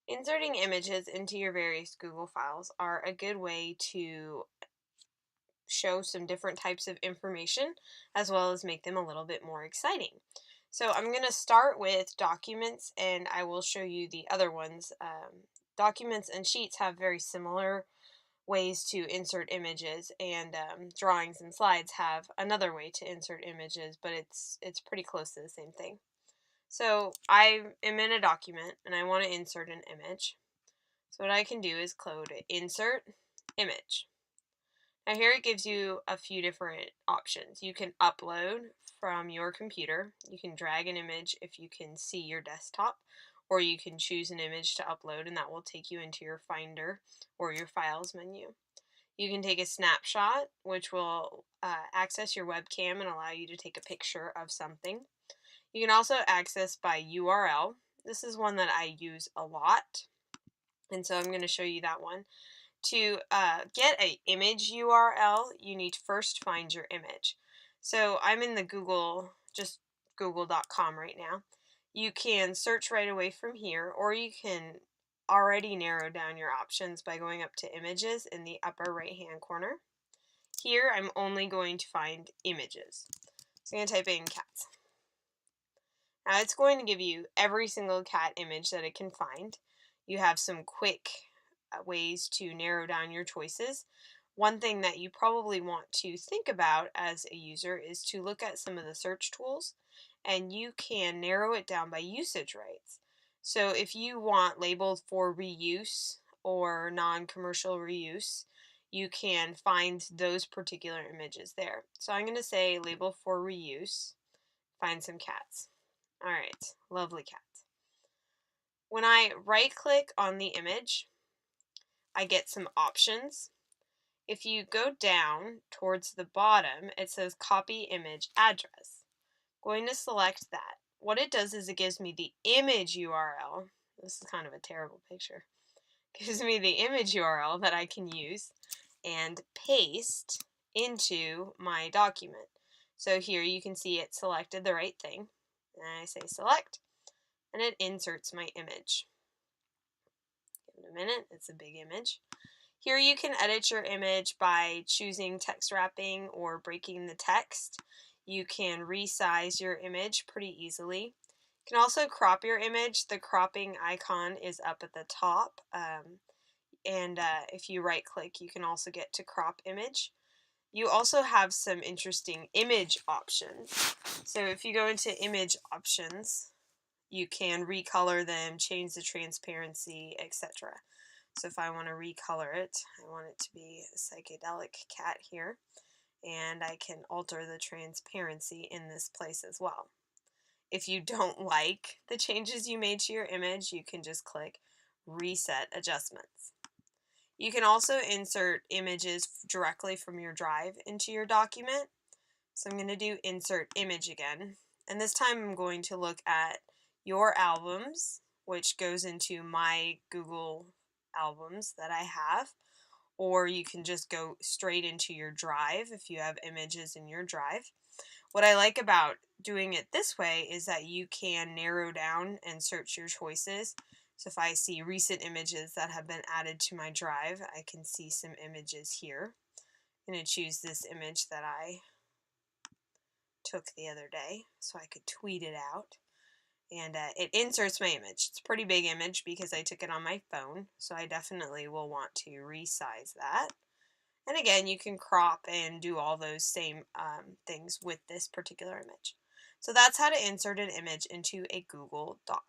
Inserting images into your various Google files are a good way to show some different types of information as well as make them a little bit more exciting. So I'm going to start with documents and I will show you the other ones. Documents and sheets have very similar ways to insert images, and drawings and slides have another way to insert images, but it's pretty close to the same thing. So I am in a document and I want to insert an image. So what I can do is code insert image. Now here it gives you a few different options. You can upload from your computer. You can drag an image if you can see your desktop, or you can choose an image to upload and that will take you into your Finder or your Files menu. You can take a snapshot, which will access your webcam and allow you to take a picture of something. You can also access by URL. This is one that I use a lot, and so I'm going to show you that one. To get an image URL, you need to first find your image. So I'm in the Google, just google.com right now. You can search right away from here, or you can already narrow down your options by going up to images in the upper right hand corner. Here I'm only going to find images. So I'm going to type in cats. Now it's going to give you every single cat image that it can find. You have some quick ways to narrow down your choices. One thing that you probably want to think about as a user is to look at some of the search tools, and you can narrow it down by usage rights. So if you want labeled for reuse or non-commercial reuse, you can find those particular images there. So I'm going to say label for reuse, find some cats. Alright, lovely cat. When I right click on the image, I get some options. If you go down towards the bottom, it says copy image address. I'm going to select that. What it does is it gives me the image URL. This is kind of a terrible picture. It gives me the image URL that I can use and paste into my document. So here you can see it selected the right thing. And I say select, and it inserts my image. Give it a minute, it's a big image. Here you can edit your image by choosing text wrapping or breaking the text. You can resize your image pretty easily. You can also crop your image. The cropping icon is up at the top, and if you right click you can also get to crop image. You also have some interesting image options. So if you go into image options, you can recolor them, change the transparency, etc. So if I want to recolor it, I want it to be a psychedelic cat here, and I can alter the transparency in this place as well. If you don't like the changes you made to your image, you can just click Reset Adjustments. You can also insert images directly from your drive into your document. So I'm going to do Insert Image again, and this time I'm going to look at your albums, which goes into my Google albums that I have, or you can just go straight into your drive if you have images in your drive. What I like about doing it this way is that you can narrow down and search your choices. So if I see recent images that have been added to my drive, I can see some images here. I'm going to choose this image that I took the other day so I could tweet it out. And it inserts my image. It's a pretty big image because I took it on my phone, so I definitely will want to resize that. And again, you can crop and do all those same things with this particular image. So that's how to insert an image into a Google Doc.